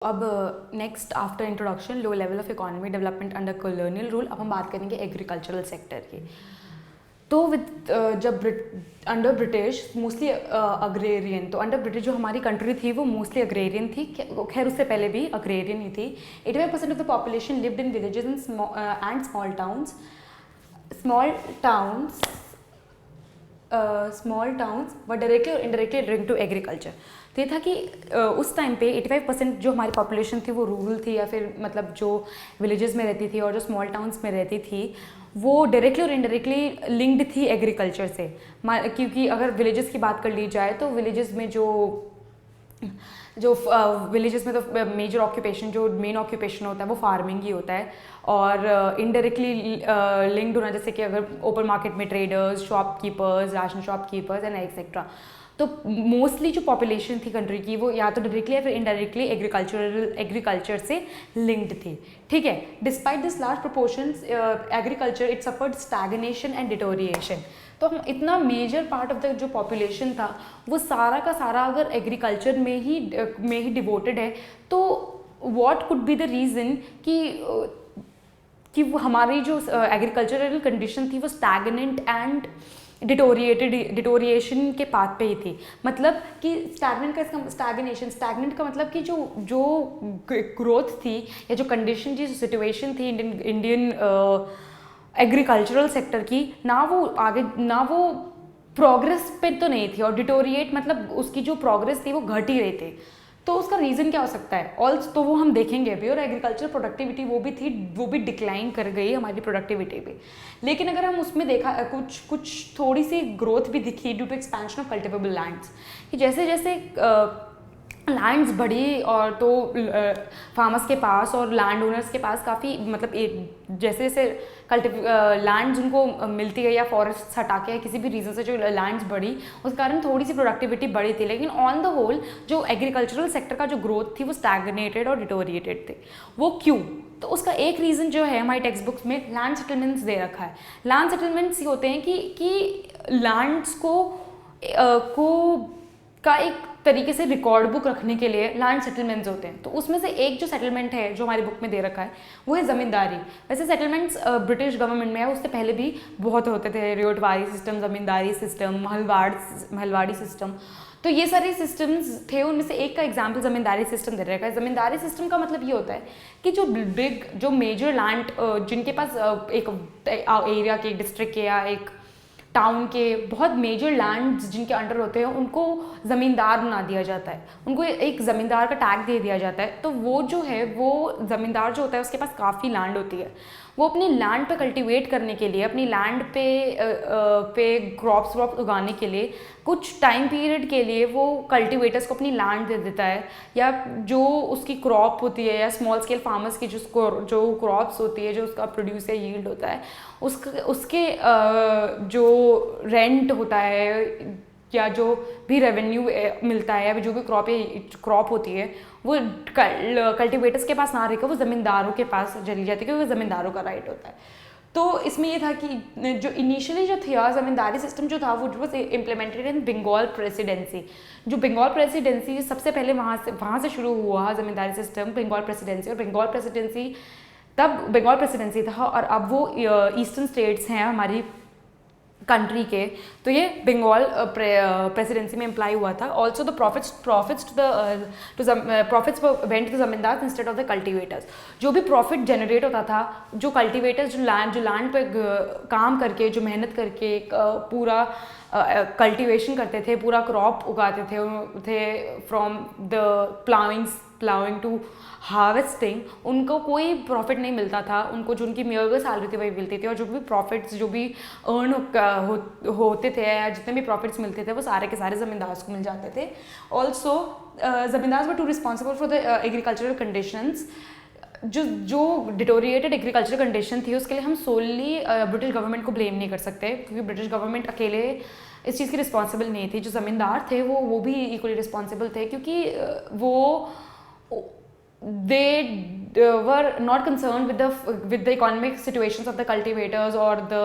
अब next after introduction low level of economic development under colonial rule, अब हम बात करेंगे एग्रीकल्चरल सेक्टर की। तो विद जब अंडर ब्रिटिश मोस्टली अग्रेरियन, तो अंडर ब्रिटिश जो हमारी कंट्री थी वो मोस्टली अग्रेरियन थी। खैर उससे पहले भी अग्रेरियन ही थी। 85% of the population lived in villages and small towns. Small towns were directly और इनडायरेक्टली लिंक्ड टू एग्रीकल्चर। तो ये था कि उस टाइम पे 85% जो हमारी पॉपुलेशन थी वो रूरल थी, या फिर मतलब जो विलेजेस में रहती थी और जो स्मॉल टाउन्स में रहती थी वो डायरेक्टली और इनडायरेक्टली लिंक्ड थी एग्रीकल्चर से। क्योंकि अगर विलेजेस की बात कर ली जाए तो विलेजेस में जो विलेजेस में तो मेजर ऑक्यूपेशन, जो मेन ऑक्यूपेशन होता है वो फार्मिंग ही होता है, और इनडायरेक्टली लिंक्ड होना जैसे कि अगर ओपन मार्केट में traders, shopkeepers, ration shopkeepers and etcetera. तो मोस्टली जो पॉपुलेशन थी कंट्री की वो या तो डायरेक्टली या फिर इनडायरेक्टली एग्रीकल्चर से लिंक्ड थी। ठीक है, despite this large proportions agriculture it suffered stagnation and deterioration. तो हम इतना मेजर पार्ट ऑफ द जो पॉपुलेशन था वो सारा का सारा अगर एग्रीकल्चर में ही डिवोटेड है, तो what could be the reason कि वो हमारी जो एग्रीकल्चरल कंडीशन थी वो स्टैगनेंट एंड डिटोरिएशन के पाथ पे ही थी। मतलब कि स्टैगनेंट का इसका स्टैगनेंट का मतलब कि जो ग्रोथ थी या जो कंडीशन थी, जो सिचुएशन थी इंडियन एग्रीकल्चरल सेक्टर की, ना वो प्रोग्रेस पे तो नहीं थी, और डिटोरिएट मतलब उसकी जो प्रोग्रेस थी वो घट ही रही थी। तो उसका रीज़न क्या हो सकता है? ऑल्सो तो वो हम देखेंगे अभी। और एग्रीकल्चर प्रोडक्टिविटी वो भी डिक्लाइन कर गई हमारी प्रोडक्टिविटी भी। लेकिन अगर हम उसमें देखा कुछ थोड़ी सी ग्रोथ भी दिखी due to expansion of cultivable lands, कि जैसे जैसे लैंड्स बढ़ी और तो फार्मर्स के पास और लैंड ओनर्स के पास काफ़ी मतलब जैसे जैसे लैंड्स उनको मिलती है या फॉरेस्ट हटा के किसी भी रीज़न से जो लैंड्स बढ़ी उस कारण थोड़ी सी प्रोडक्टिविटी बढ़ी थी। लेकिन ऑन द होल जो एग्रीकल्चरल सेक्टर का जो ग्रोथ थी वो स्टैग्नेटेड और डिटोरिएटेड थे। वो क्यों? तो उसका एक रीज़न जो है हमारी टेक्स्ट बुक्स में लैंड सेटलमेंट्स दे रखा है। लैंड सेटलमेंट्स ये होते हैं कि लैंड्स का एक तरीके से रिकॉर्ड बुक रखने के लिए लैंड सेटलमेंट्स होते हैं। तो उसमें से एक जो सेटलमेंट है जो हमारी बुक में दे रखा है वो है ज़मींदारी। वैसे सेटलमेंट्स ब्रिटिश गवर्नमेंट में है, उससे पहले भी बहुत होते थे, रियोटवारी सिस्टम, ज़मींदारी सिस्टम, महलवाड़ी सिस्टम। तो ये सारे सिस्टम्स थे, उनमें से एक का एग्जाम्पल ज़मींदारी सिस्टम दे रखा है। ज़मींदारी सिस्टम का मतलब ये होता है कि जो मेजर लैंड जिनके पास एक एरिया के, डिस्ट्रिक्ट के या एक टाउन के बहुत मेजर लैंड्स जिनके अंडर होते हैं उनको ज़मींदार बना दिया जाता है, उनको एक ज़मींदार का टैग दे दिया जाता है। तो वो जो है वो ज़मींदार जो होता है उसके पास काफ़ी लैंड होती है। वो अपनी लैंड पे कल्टीवेट करने के लिए, अपनी लैंड पे क्रॉप्स उगाने के लिए कुछ टाइम पीरियड के लिए वो कल्टीवेटर्स को अपनी लैंड दे देता है, या जो उसकी क्रॉप होती है या स्मॉल स्केल फार्मर्स की जो क्रॉप्स होती है, जो उसका प्रोड्यूस या यील्ड होता है उसके जो रेंट होता है या जो भी रेवेन्यू मिलता है या जो भी क्रॉप होती है वो कल्टीवेटर्स के पास ना रहकर वो ज़मींदारों के पास चली जाती है, क्योंकि वो ज़मींदारों का राइट होता है। तो इसमें ये था कि जो इनिशियली जो था ज़मींदारी सिस्टम जो था वो was implemented in Bengal presidency. जो बंगाल प्रेसिडेंसी सबसे पहले वहाँ से शुरू हुआ ज़मींदारी सिस्टम, बंगाल प्रेसिडेंसी। और तब बंगाल प्रेसिडेंसी था, और अब वो ईस्टर्न स्टेट्स हैं हमारी कंट्री के, तो ये बंगाल प्रेसिडेंसी में अप्लाई हुआ था। Also the profits went to zamindar instead of the cultivators. जो भी प्रॉफिट जनरेट होता था, जो कल्टीवेटर्स जो लैंड पे काम करके, जो मेहनत करके पूरा कल्टीवेशन करते थे, पूरा क्रॉप उगाते थे from the ploughing to harvesting, उनको कोई प्रॉफिट नहीं मिलता था। उनको जो उनकी मेजर सैलरी थी वही मिलती थी, और जो भी प्रॉफिट्स जो भी अर्न होते थे या जितने भी प्रॉफिट्स मिलते थे वो सारे के सारे ज़मींदार्स को मिल जाते थे। Also zamindars were too responsible for the agricultural conditions. जो डिटोरिएटेड एग्रीकल्चर कंडीशन थी उसके लिए हम सोली ब्रिटिश गवर्नमेंट को ब्लेम नहीं कर सकते, क्योंकि ब्रिटिश गवर्नमेंट अकेले इस चीज़ की रिस्पॉन्सिबल नहीं थी। जो ज़मींदार थे वो भी इक्वली रिस्पॉन्सिबल थे, क्योंकि वो they were not concerned with the economic situations of the cultivators or the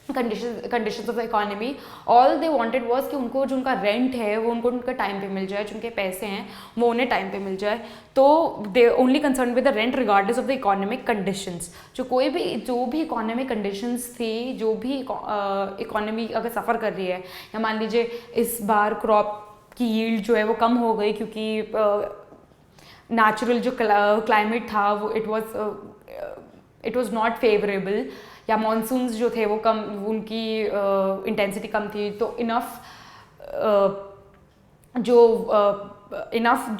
conditions of the economy. All they wanted was कि उनको जो उनका रेंट है वो उनको उनका टाइम पे मिल जाए, जो उनके पैसे हैं वो उन्हें टाइम पे मिल जाए। तो they only concern with the rent regardless of the economic conditions. जो भी इकोनॉमिक कंडीशंस थी, जो भी इकोनॉमी अगर सफ़र कर रही है, या मान लीजिए इस बार क्रॉप की यील्ड जो है वो कम हो गई क्योंकि नेचुरल जो क्लाइमेट था वो इट वाज नॉट फेवरेबल, या मॉनसून्स जो थे वो कम, उनकी इंटेंसिटी कम थी, तो इनफ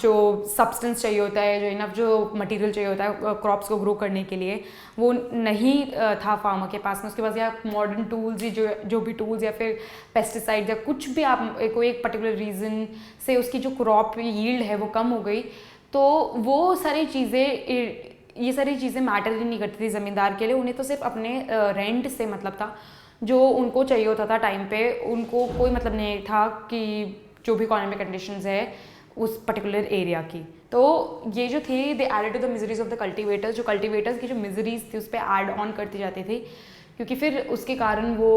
जो सब्सटेंस चाहिए होता है, जो इनफ जो मटेरियल चाहिए होता है क्रॉप्स को ग्रो करने के लिए, वो नहीं था फार्मर के पास में। उसके बाद या मॉडर्न टूल्स ही जो भी टूल्स या फिर पेस्टिसाइड या कुछ भी, आप कोई एक पर्टिकुलर रीज़न से उसकी जो क्रॉप यील्ड है वो कम हो गई, तो वो सारी चीज़ें, ये सारी चीज़ें मैटर ही नहीं करती थी ज़मींदार के लिए। उन्हें तो सिर्फ अपने रेंट से मतलब था, जो उनको चाहिए होता था टाइम पे। उनको कोई मतलब नहीं था कि जो भी इकोनॉमिक कंडीशंस है उस पर्टिकुलर एरिया की। तो ये जो थी, they added to the miseries of the cultivators. जो कल्टिवेटर्स की जो मिजरीज थी उस पर ऐड ऑन करती जाती थी, क्योंकि फिर उसके कारण वो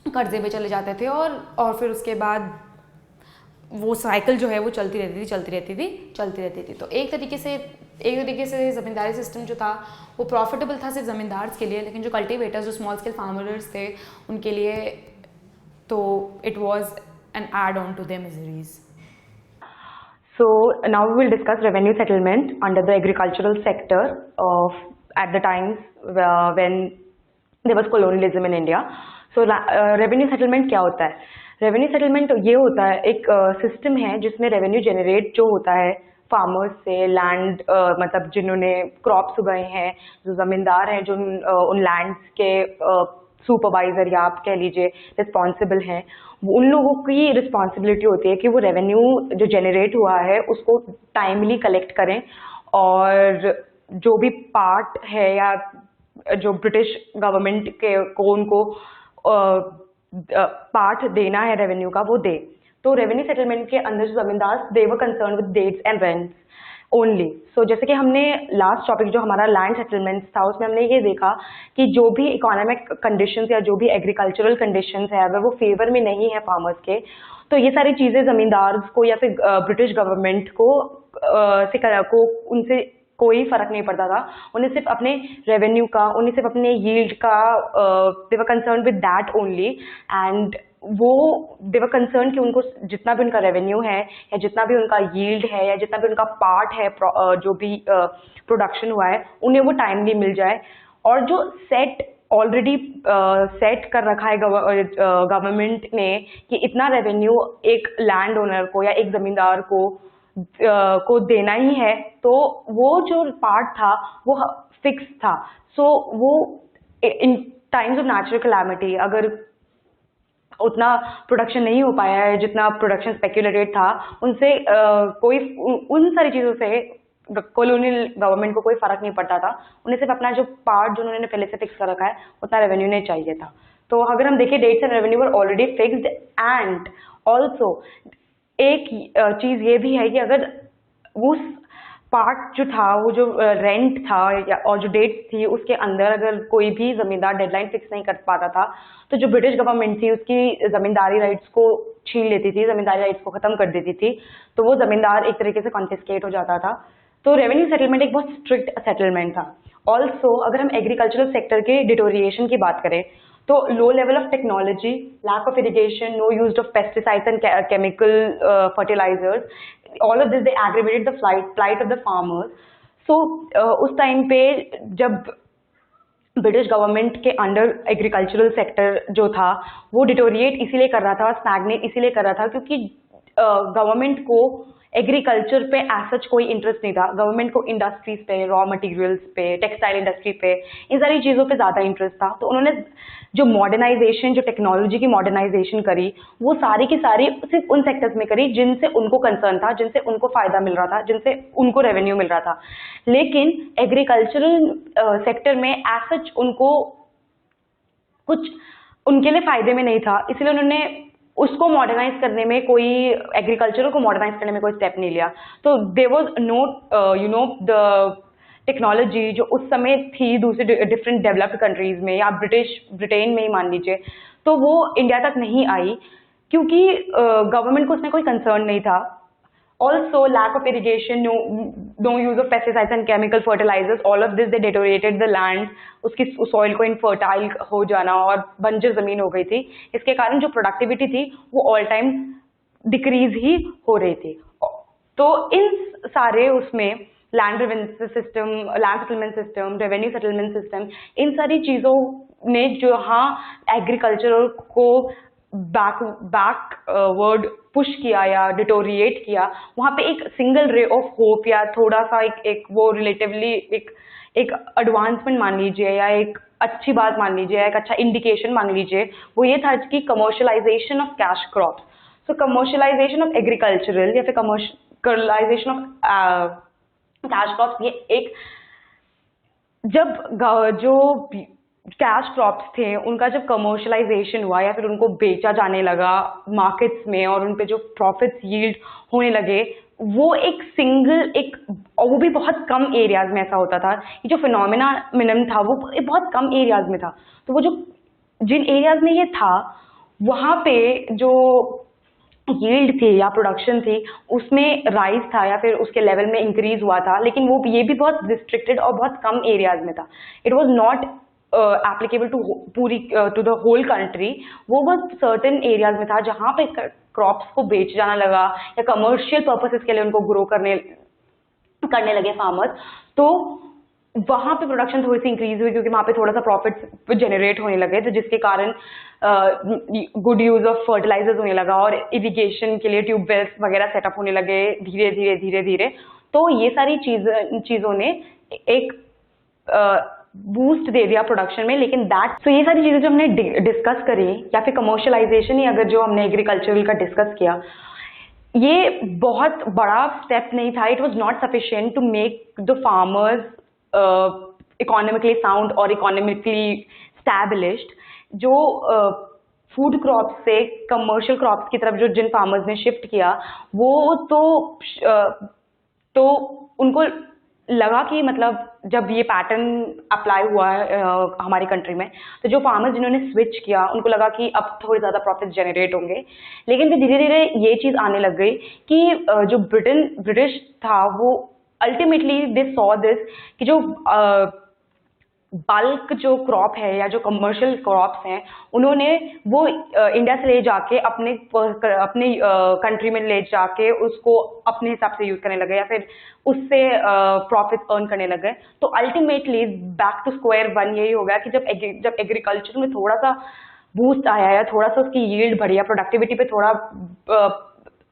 कर्जे पे चले जाते थे, और फिर उसके बाद वो साइकिल जो है वो चलती रहती थी। तो एक तरीके से ज़मींदारी सिस्टम जो था वो प्रॉफिटेबल था सिर्फ ज़मींदार के लिए, लेकिन जो कल्टिवेटर्स, जो स्मॉल स्केल फार्मर्स थे, उनके लिए तो it was an add on to their miseries. So now we will discuss revenue settlement under the agricultural sector at the times when there was colonialism in India. So revenue settlement क्या होता है? Revenue settlement ये होता है, एक system है जिसमें revenue generate जो होता है फार्मर्स से, लैंड मतलब जिन्होंने क्रॉप्स उगाए हैं, जो ज़मींदार हैं, जो उन लैंड्स के सुपरवाइजर या आप कह लीजिए रिस्पॉन्सिबल हैं, उन लोगों की रिस्पॉन्सिबिलिटी होती है कि वो रेवेन्यू जो जनरेट हुआ है उसको टाइमली कलेक्ट करें, और जो भी पार्ट है या जो ब्रिटिश गवर्नमेंट के को उनको पार्ट देना है रेवेन्यू का वो दे। तो रेवेन्यू सेटलमेंट के अंदर जो zamindar they were concern with debts and rents only. So जैसे कि हमने लास्ट टॉपिक जो हमारा लैंड सेटलमेंट्स था उसमें हमने ये देखा कि जो भी इकोनॉमिक कंडीशंस या जो भी एग्रीकल्चरल कंडीशंस है अगर वो फेवर में नहीं है फार्मर्स के, तो ये सारी चीज़ें ज़मींदार को या फिर ब्रिटिश गवर्नमेंट को उनसे कोई फर्क नहीं पड़ता था। उन्हें सिर्फ अपने रेवेन्यू का, उन्हें सिर्फ अपने यील्ड का, they were concern with that only, and वो दे वर कंसर्न कि उनको जितना भी उनका रेवेन्यू है या जितना भी उनका यील्ड है या जितना भी उनका पार्ट है जो भी प्रोडक्शन हुआ है उन्हें वो टाइमली मिल जाए। और जो ऑलरेडी सेट कर रखा है गवर्नमेंट ने कि इतना रेवेन्यू एक लैंड ओनर को या एक ज़मींदार को देना ही है, तो वो जो पार्ट था वो फिक्स था। सो वो इन टाइम्स ऑफ नेचुरल कैलामिटी अगर उतना प्रोडक्शन नहीं हो पाया है जितना प्रोडक्शन स्पेक्यूलेटेड था, उनसे उन सारी चीज़ों से कॉलोनियल गवर्नमेंट को कोई फर्क नहीं पड़ता था। उन्हें सिर्फ अपना जो पार्ट जो उन्होंने पहले से फिक्स कर रखा है उतना रेवेन्यू नहीं चाहिए था। तो अगर हम देखें dates and revenue were already fixed, and also एक चीज़ ये भी है कि अगर उस पार्ट जो था, वो जो रेंट था और जो डेट थी उसके अंदर अगर कोई भी ज़मींदार डेडलाइन फिक्स नहीं कर पाता था, तो जो ब्रिटिश गवर्नमेंट थी उसकी ज़मींदारी राइट्स को छीन लेती थी, ज़मींदारी राइट्स को ख़त्म कर देती थी। तो वो ज़मींदार एक तरीके से कॉन्फिस्केट हो जाता था। तो रेवेन्यू सेटलमेंट एक बहुत स्ट्रिक्ट सेटलमेंट था। ऑल्सो अगर हम एग्रीकल्चरल सेक्टर के डिटोरिएशन की बात करें, तो low level of technology, lack of irrigation, no use of pesticides and chemical fertilisers, all of this they aggravated the plight of the farmers. So उस time पे जब ब्रिटिश गवर्नमेंट के under agricultural sector जो था वो deteriorate इसीलिए कर रहा था, स्टैग्नेट इसीलिए कर रहा था क्योंकि गवर्नमेंट को एग्रीकल्चर पे एज सच कोई इंटरेस्ट नहीं था। गवर्नमेंट को इंडस्ट्रीज पे, रॉ मटेरियल्स पे, टेक्सटाइल इंडस्ट्री पे, इन सारी चीज़ों पे ज़्यादा इंटरेस्ट था। तो उन्होंने जो मॉडर्नाइजेशन, जो टेक्नोलॉजी की मॉडर्नाइजेशन करी, वो सारी की सारी सिर्फ उन सेक्टर्स में करी जिनसे उनको कंसर्न था, जिनसे उनको फ़ायदा मिल रहा था, जिनसे उनको रेवेन्यू मिल रहा था। लेकिन एग्रीकल्चरल सेक्टर में एज सच उनको कुछ उनके लिए फ़ायदे में नहीं था, इसलिए उन्होंने उसको मॉडर्नाइज करने में कोई, एग्रीकल्चर को मॉडर्नाइज करने में कोई स्टेप नहीं लिया। तो there was no the technology जो उस समय थी दूसरे डिफरेंट डेवलप्ड कंट्रीज में या ब्रिटेन में ही मान लीजिए, तो वो इंडिया तक नहीं आई क्योंकि गवर्नमेंट को उसमें कोई कंसर्न नहीं था। Also, lack of irrigation, no use of pesticides and chemical fertilizers, all of this they deteriorated the land, उसकी सॉइल को इनफर्टाइल हो जाना और बंजर जमीन हो गई थी। इसके कारण जो प्रोडक्टिविटी थी वो ऑल टाइम डिक्रीज ही हो रही थी। तो इन सारे उसमें land system, land settlement system, revenue settlement system, इन सारी चीज़ों ने जो हाँ एग्रीकल्चर को बैकवर्ड पुश किया या डिटोरिएट किया, वहाँ पे एक सिंगल रे ऑफ होप या थोड़ा सा एक वो रिलेटिवली एक एडवांसमेंट मान लीजिए या एक अच्छी बात मान लीजिए, एक अच्छा इंडिकेशन मान लीजिए, वो ये था कि commercialisation of cash crops. So commercialisation of agricultural या फिर कमर्शियलाइजेशन ऑफ कैश क्रॉप्स, ये एक जब जो कैश क्रॉप्स थे उनका जब कमर्शियलाइजेशन हुआ या फिर उनको बेचा जाने लगा मार्केट्स में और उन पे जो प्रॉफिट्स यील्ड होने लगे, वो एक सिंगल और वो भी बहुत कम एरियाज में ऐसा होता था। ये जो फिनोमिनन था वो बहुत कम एरियाज में था। तो वो जो जिन एरियाज में ये था वहाँ पे जो यील्ड थी या प्रोडक्शन थी उसमें राइज था या फिर उसके लेवल में इंक्रीज हुआ था, लेकिन वो ये भी बहुत रिस्ट्रिक्टेड और बहुत कम एरियाज में था। It was not applicable to the whole country. वो बहुत सर्टेन एरियाज में था जहाँ पे क्रॉप्स को बेच जाना लगा या कमर्शियल पर्पसेस के लिए उनको ग्रो करने लगे फार्मर्स, तो वहाँ पे प्रोडक्शन थोड़ी सी इंक्रीज हुई क्योंकि वहाँ पे थोड़ा सा प्रॉफिट जनरेट होने लगे, तो जिसके कारण गुड यूज ऑफ फर्टिलाइजर्स होने लगा और इरिगेशन के लिए ट्यूबवेल्स वगैरह सेटअप होने लगे धीरे धीरे। तो ये सारी चीज़ों ने एक बूस्ट दे दिया प्रोडक्शन में। लेकिन तो ये सारी चीज़ें जो हमने डिस्कस करी या फिर कमर्शियलाइजेशन ही अगर जो हमने एग्रीकल्चरल का डिस्कस किया, ये बहुत बड़ा स्टेप नहीं था। It was not sufficient to make the farmers economically sound और इकोनॉमिकली स्टैब्लिश्ड। जो फूड क्रॉप्स से कमर्शियल क्रॉप्स की तरफ जो जिन फार्मर्स ने शिफ्ट किया, वो तो उनको लगा कि मतलब जब ये पैटर्न अप्लाई हुआ है हमारी कंट्री में, तो जो फार्मर्स जिन्होंने स्विच किया उनको लगा कि अब थोड़े ज़्यादा प्रॉफिट जनरेट होंगे। लेकिन फिर धीरे धीरे ये चीज़ आने लग गई कि जो ब्रिटिश था वो अल्टीमेटली दे सॉ दिस कि जो बल्क जो क्रॉप है या जो कमर्शियल क्रॉप्स हैं उन्होंने वो इंडिया से ले जाके अपने कंट्री में ले जाके उसको अपने हिसाब से यूज़ करने लगे या फिर उससे प्रॉफिट अर्न करने लगे। तो ultimately back to square one यही हो गया कि जब एग्रीकल्चर में थोड़ा सा बूस्ट आया या थोड़ा सा उसकी यील्ड बढ़ी या प्रोडक्टिविटी पे थोड़ा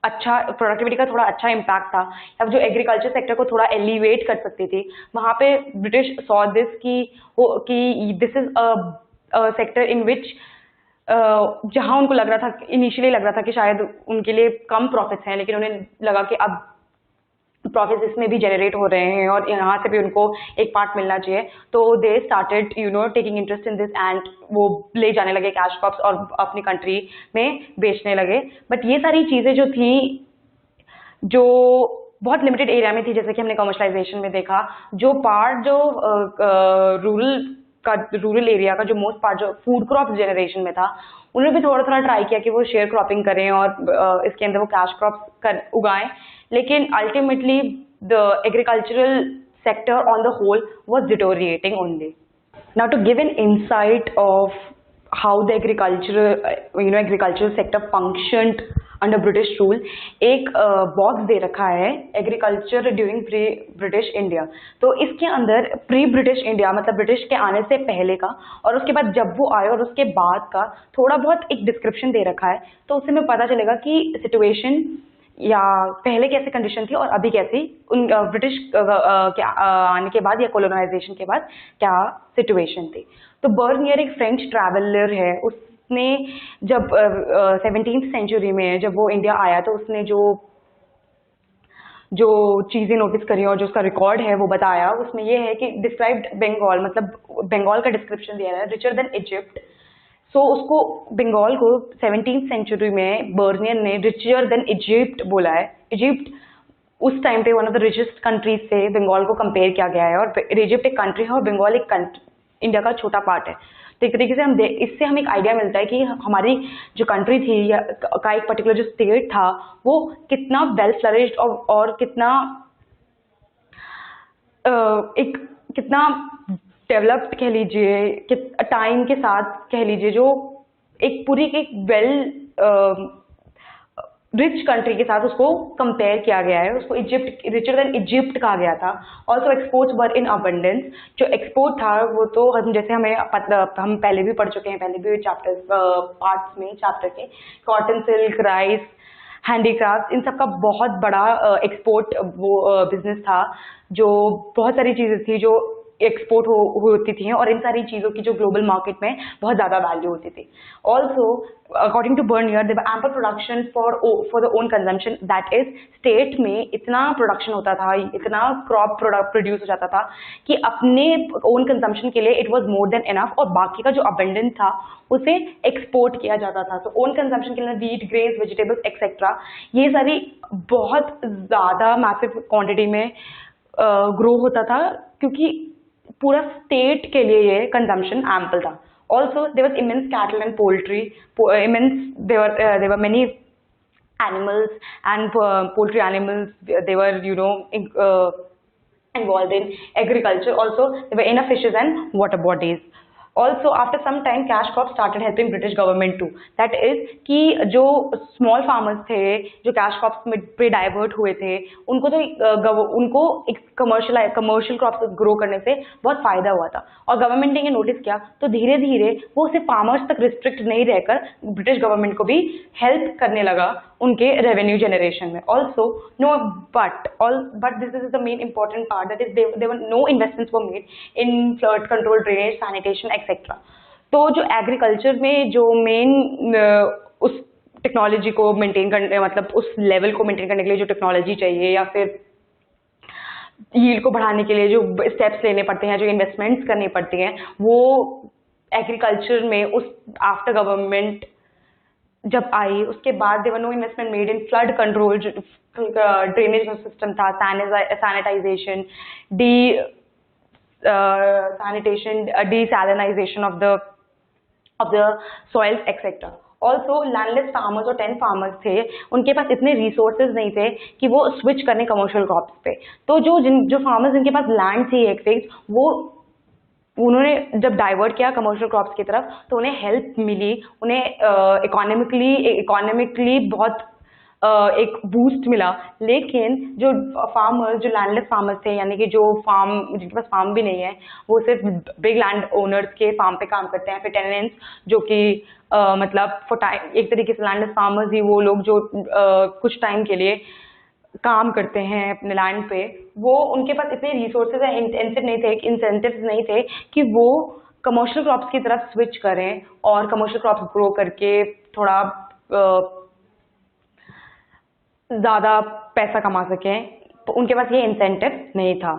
प्रोडक्टिविटी का थोड़ा अच्छा इम्पैक्ट था या जो एग्रीकल्चर सेक्टर को थोड़ा एलिवेट कर सकती थी, वहाँ पे ब्रिटिश सॉ दिस कि this is a sector in which जहाँ उनको लग रहा था इनिशियली लग रहा था कि शायद उनके लिए कम प्रॉफिट्स हैं, लेकिन उन्हें लगा कि अब प्रॉफिट्स इसमें भी जनरेट हो रहे हैं और यहाँ से भी उनको एक पार्ट मिलना चाहिए। तो they started taking interest in this and वो ले जाने लगे कैश क्रॉप्स और अपनी कंट्री में बेचने लगे। बट ये सारी चीज़ें जो थी जो बहुत लिमिटेड एरिया में थी, जैसे कि हमने कमर्शलाइजेशन में देखा, जो पार्ट जो रूरल एरिया का जो मोस्ट पार्ट जो फूड क्रॉप जनरेशन में था, उन्होंने भी थोड़ा ट्राई किया कि वो शेयर क्रॉपिंग करें और इसके अंदर वो कैश क्रॉप्स उगाएं, लेकिन ultimately the agricultural sector on the whole was deteriorating only. Now to give an insight of how the agricultural sector functioned under British rule, एक बॉक्स दे रखा है agriculture during pre British India. तो इसके अंदर pre British India मतलब British के आने से पहले का और उसके बाद जब वो आए और उसके बाद का थोड़ा बहुत एक डिस्क्रिप्शन दे रखा है, तो उससे हमें पता चलेगा कि सिचुएशन या पहले कैसे कंडीशन थी और अभी कैसी उन ब्रिटिश के आने के बाद या कोलोनाइजेशन के बाद क्या सिचुएशन थी। तो बर्नियर एक फ्रेंच ट्रैवलर है, उसने जब 17th सेंचुरी में जब वो इंडिया आया तो उसने जो चीज़ें नोटिस करी और जो उसका रिकॉर्ड है वो बताया, उसमें ये है कि डिस्क्राइब्ड बंगाल, मतलब बंगाल का डिस्क्रिप्शन दिया है रिचर देन इजिप्ट। सो उसको बंगाल को 17th सेंचुरी में बर्नियर ने रिचर देन इजिप्ट बोला है। इजिप्ट उस टाइम पे one of the richest countries से बंगाल को कंपेयर किया गया है, और इजिप्ट एक कंट्री है और बंगाल एक इंडिया का छोटा पार्ट है। तो एक तरीके से इससे हमें एक आइडिया मिलता है कि हमारी जो कंट्री थी या का एक पर्टिकुलर जो स्टेट था वो कितना वेल फ्लरिश्ड और कितना कितना डेवलप्ड कह लीजिए, टाइम के साथ कह लीजिए, जो एक पूरी एक वेल रिच कंट्री के साथ उसको कंपेयर किया गया है। उसको इजिप्ट, रिचर देन इजिप्ट कहा गया था। Also exports were in abundance. जो एक्सपोर्ट था वो तो हम जैसे हम पहले भी पढ़ चुके हैं, पहले भी चैप्टर्स पार्ट्स में चैप्टर के, कॉटन, सिल्क, राइस, हैंडीक्राफ्ट, इन सब का बहुत बड़ा एक्सपोर्ट वो बिजनेस था। जो बहुत सारी चीजें थी जो एक्सपोर्ट होती थी, और इन सारी चीज़ों की जो ग्लोबल मार्केट में बहुत ज़्यादा वैल्यू होती थी। Also according to Bernier there were ample production for the own consumption, that is state में इतना प्रोडक्शन होता था, इतना क्रॉप प्रोडक्ट प्रोड्यूस हो जाता था कि अपने ओन कंजम्पशन के लिए it was more than enough, और बाकी का जो अबंडेंस था उसे एक्सपोर्ट किया जाता था। तो ओन कंजम्पशन के लिए व्हीट, ग्रेन्स, वेजिटेबल्स एक्सेट्रा, ये सारी बहुत ज़्यादा मैसिव क्वान्टिटी में ग्रो होता था, क्योंकि पूरा स्टेट के लिए ये कंजम्पशन एम्पल था। Also there was immense cattle and poultry, immense there were many animals and poultry animals, they were involved in agriculture. Also there were enough fishes and water bodies. Also after some time cash crops started helping British government too. That is कि जो small farmers थे जो cash crops में पे divert हुए थे, उनको एक कमर्शियल क्रॉप्स ग्रो करने से बहुत फायदा हुआ था, और गवर्नमेंट ने ये नोटिस किया। तो धीरे धीरे वो सिर्फ फार्मर्स तक रिस्ट्रिक्ट नहीं रहकर ब्रिटिश गवर्नमेंट को भी हेल्प करने लगा उनके रेवेन्यू जनरेशन में। Also but this is the main important part, that is there no investments were made in flood control, drainage, sanitation etcetera. तो जो एग्रीकल्चर में जो मेन उस टेक्नोलॉजी को मेंटेन करने, मतलब उस लेवल को मेंटेन करने के लिए जो टेक्नोलॉजी चाहिए, या फिर यील्ड को बढ़ाने के लिए जो स्टेप्स लेने पड़ते हैं, जो इन्वेस्टमेंट्स करनी पड़ती हैं, वो एग्रीकल्चर में उस आफ्टर गवर्नमेंट जब आई उसके बाद there were no investment made in flood control, drainage system था, sanitisation, desalinization of the soils etc. Also landless farmers और 10 फार्मर्स थे, उनके पास इतने रिसोर्सेज नहीं थे कि वो स्विच करने कमर्शियल क्रॉप्स पे। तो जो फार्मर्स जिनके पास लैंड थी एक फिक्स, वो उन्होंने जब डाइवर्ट किया कमर्शियल क्रॉप्स की तरफ, तो उन्हें हेल्प मिली, उन्हें इकोनॉमिकली बहुत एक बूस्ट मिला। लेकिन जो फार्मर्स, जो लैंडलेस फार्मर्स थे, यानी कि जिनके पास फार्म भी नहीं है, वो सिर्फ बिग लैंड ओनर्स के फार्म पे काम करते हैं, फिर टेनेंट्स, जो कि मतलब फॉर टाइम, एक तरीके से लैंडलेस फार्मर्स ही वो लोग जो कुछ टाइम के लिए काम करते हैं अपने लैंड पे, वो उनके पास इतने रिसोर्सेज या इंसेंटिव्स नहीं थे कि वो कमर्शियल क्रॉप्स की तरफ स्विच करें और कमर्शियल क्रॉप्स ग्रो करके थोड़ा ज़्यादा पैसा कमा सकें। तो उनके पास ये इंसेंटिव नहीं था।